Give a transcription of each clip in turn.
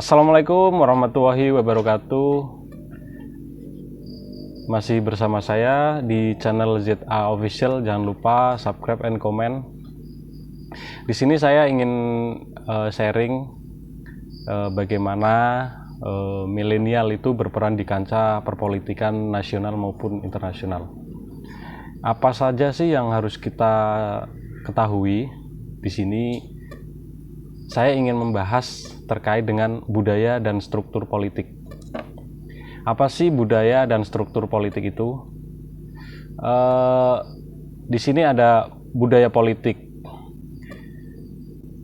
Assalamualaikum warahmatullahi wabarakatuh. Masih bersama saya di channel ZA Official. Jangan lupa subscribe and comment. Di sini saya ingin sharing bagaimana milenial itu berperan di kancah perpolitikan nasional maupun internasional. Apa saja sih yang harus kita ketahui di sini? Saya ingin membahas terkait dengan budaya dan struktur politik. Apa sih budaya dan struktur politik itu? Di sini ada budaya politik.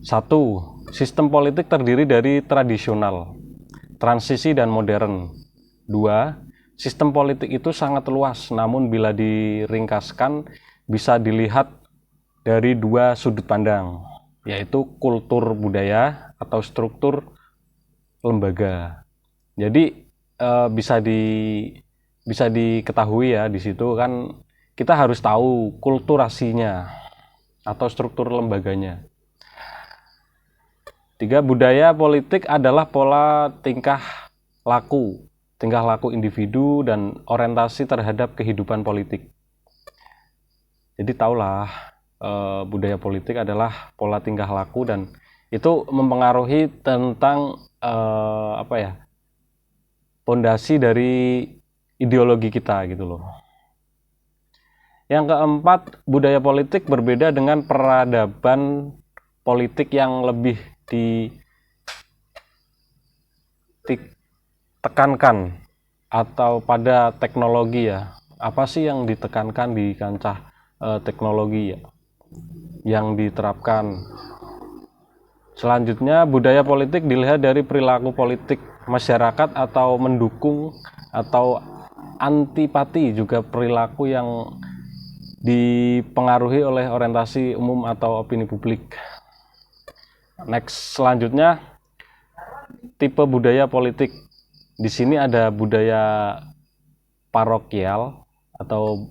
1. Sistem politik terdiri dari tradisional, transisi, dan modern. 2. Sistem politik itu sangat luas, namun bila diringkaskan bisa dilihat dari dua sudut pandang, yaitu kultur budaya atau struktur lembaga. Jadi bisa diketahui ya, di situ kan kita harus tahu kulturasinya atau struktur lembaganya. 3. Budaya politik adalah pola tingkah laku individu dan orientasi terhadap kehidupan politik. Jadi tahulah budaya politik adalah pola tingkah laku dan itu mempengaruhi tentang pondasi dari ideologi kita gitu loh. Yang keempat, budaya politik berbeda dengan peradaban politik yang lebih ditekankan atau pada teknologi ya. Apa sih yang ditekankan di kancah teknologi ya, yang diterapkan? Selanjutnya, budaya politik dilihat dari perilaku politik masyarakat atau mendukung atau antipati, juga perilaku yang dipengaruhi oleh orientasi umum atau opini publik. Next, selanjutnya tipe budaya politik. Di sini ada budaya parokial atau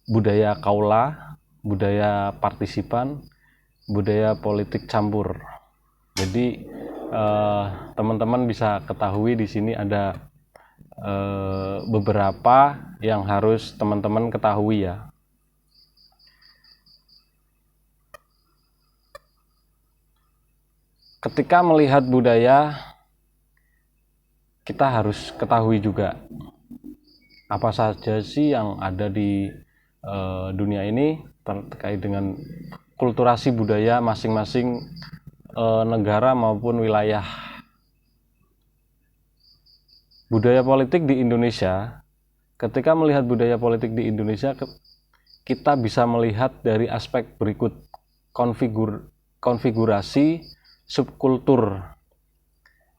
budaya kaula, budaya partisipan, budaya politik campur. Jadi teman-teman bisa ketahui di sini ada beberapa yang harus teman-teman ketahui ya. Ketika melihat budaya, kita harus ketahui juga apa saja sih yang ada di dunia ini terkait dengan kulturasi budaya masing-masing negara maupun wilayah. Budaya politik di Indonesia, ketika melihat budaya politik di Indonesia, kita bisa melihat dari aspek berikut: konfigurasi subkultur.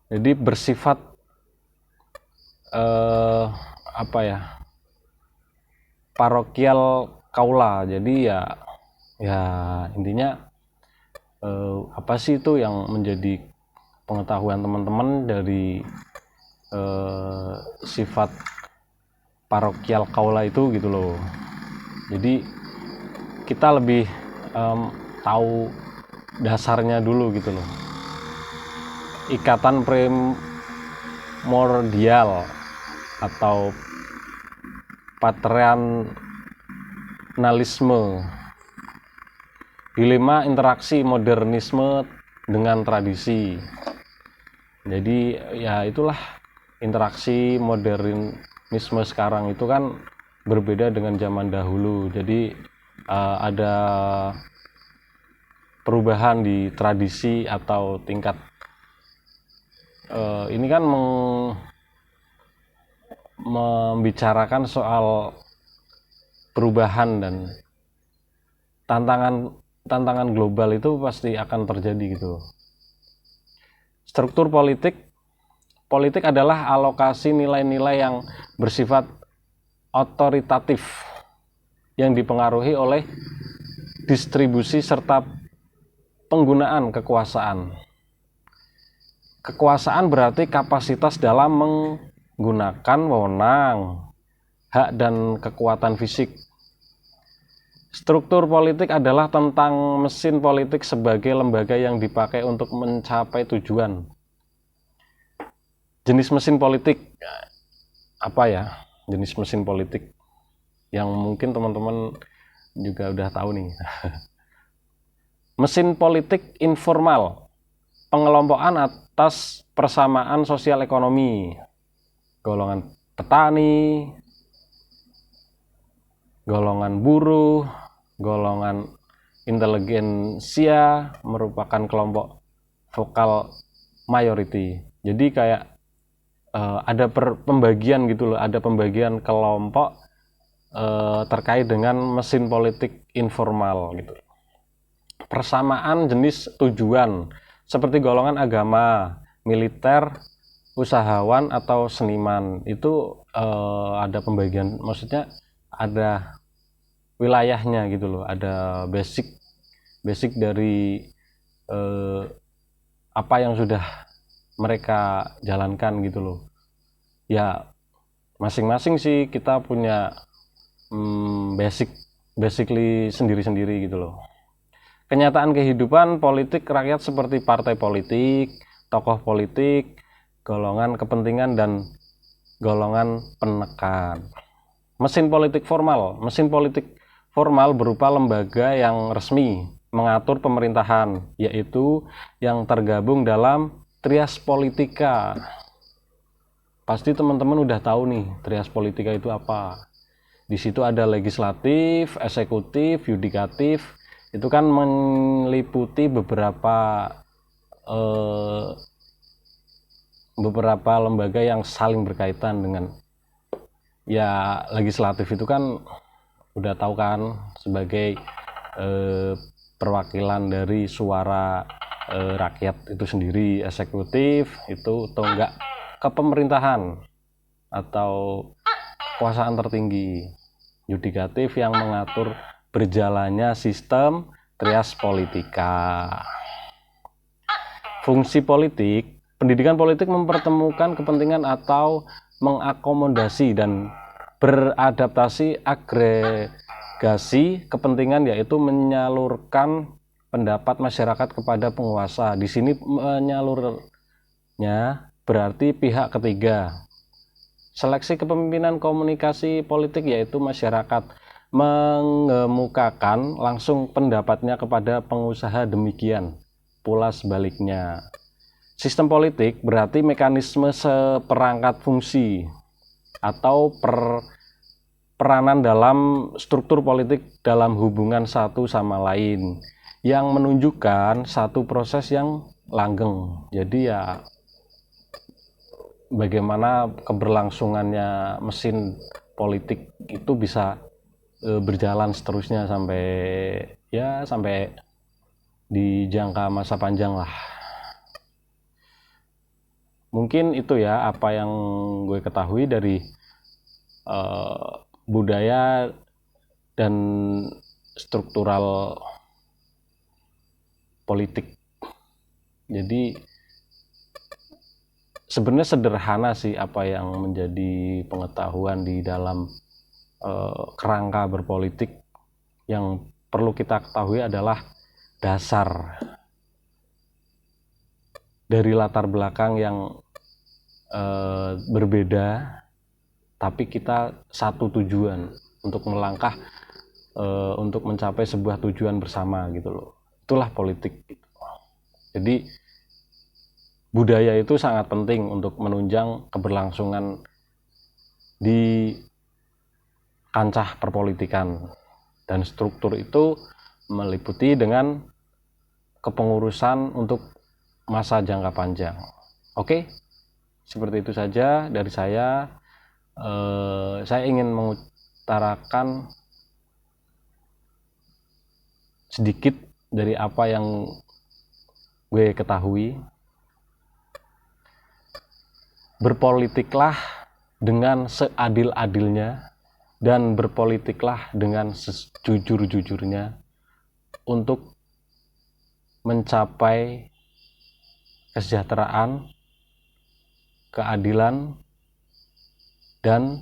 Jadi bersifat parokial kaula. Jadi ya intinya apa sih itu yang menjadi pengetahuan teman-teman dari sifat parokial kaula itu gitu loh. Jadi kita lebih tahu dasarnya dulu gitu loh. Ikatan primordial atau paternalisme, dilema interaksi modernisme dengan tradisi. Jadi ya itulah, interaksi modernisme sekarang itu kan berbeda dengan zaman dahulu. Jadi ada perubahan di tradisi atau tingkat ini kan membicarakan soal perubahan dan tantangan global itu pasti akan terjadi gitu. Struktur politik adalah alokasi nilai-nilai yang bersifat otoritatif yang dipengaruhi oleh distribusi serta penggunaan kekuasaan. Kekuasaan berarti kapasitas dalam menggunakan wewenang, hak, dan kekuatan fisik. Struktur politik adalah tentang mesin politik sebagai lembaga yang dipakai untuk mencapai tujuan. Jenis mesin politik apa ya? Jenis mesin politik yang mungkin teman-teman juga udah tahu nih. Mesin politik informal, pengelompokan atas persamaan sosial ekonomi, golongan petani, golongan buruh, golongan inteligensia merupakan kelompok vokal majority. Jadi kayak ada pembagian gitu loh, ada pembagian kelompok terkait dengan mesin politik informal gitu. Persamaan jenis tujuan seperti golongan agama, militer, usahawan atau seniman itu ada pembagian, maksudnya ada wilayahnya gitu loh, ada basic dari apa yang sudah mereka jalankan gitu loh. Ya masing-masing sih kita punya basically sendiri-sendiri gitu loh. Kenyataan kehidupan politik rakyat seperti partai politik, tokoh politik, golongan kepentingan dan golongan penekan. Mesin politik formal. Mesin politik formal berupa lembaga yang resmi mengatur pemerintahan, yaitu yang tergabung dalam trias politika. Pasti teman-teman udah tahu nih, trias politika itu apa. Di situ ada legislatif, eksekutif, yudikatif. Itu kan meliputi beberapa lembaga yang saling berkaitan dengan, ya legislatif itu kan udah tahu kan sebagai perwakilan dari suara rakyat itu sendiri. Eksekutif itu tonggak kepemerintahan atau kekuasaan tertinggi. Yudikatif yang mengatur berjalannya sistem trias politika. Fungsi politik, pendidikan politik mempertemukan kepentingan atau mengakomodasi dan beradaptasi agregasi kepentingan, yaitu menyalurkan pendapat masyarakat kepada penguasa. Di sini menyalurnya berarti pihak ketiga. Seleksi kepemimpinan komunikasi politik, yaitu masyarakat mengemukakan langsung pendapatnya kepada pengusaha, demikian pula sebaliknya. Sistem politik berarti mekanisme seperangkat fungsi atau peranan dalam struktur politik dalam hubungan satu sama lain yang menunjukkan satu proses yang langgeng. Jadi ya bagaimana keberlangsungannya mesin politik itu bisa berjalan seterusnya sampai di jangka masa panjang lah. Mungkin itu ya apa yang gue ketahui dari budaya dan struktural politik. Jadi sebenarnya sederhana sih apa yang menjadi pengetahuan di dalam kerangka berpolitik. Yang perlu kita ketahui adalah dasar dari latar belakang yang berbeda, tapi kita satu tujuan untuk melangkah untuk mencapai sebuah tujuan bersama gitu loh. Itulah politik gitu. Jadi budaya itu sangat penting untuk menunjang keberlangsungan di kancah perpolitikan, dan struktur itu meliputi dengan kepengurusan untuk masa jangka panjang. Oke, seperti itu saja dari saya. Saya ingin mengutarakan sedikit dari apa yang gue ketahui. Berpolitiklah dengan seadil-adilnya dan berpolitiklah dengan sejujur-jujurnya untuk mencapai kesejahteraan, keadilan, dan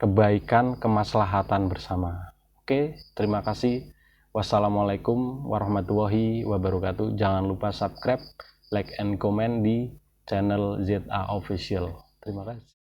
kebaikan kemaslahatan bersama. Oke, terima kasih. Wassalamualaikum warahmatullahi wabarakatuh. Jangan lupa subscribe, like, and comment di channel ZA Official. Terima kasih.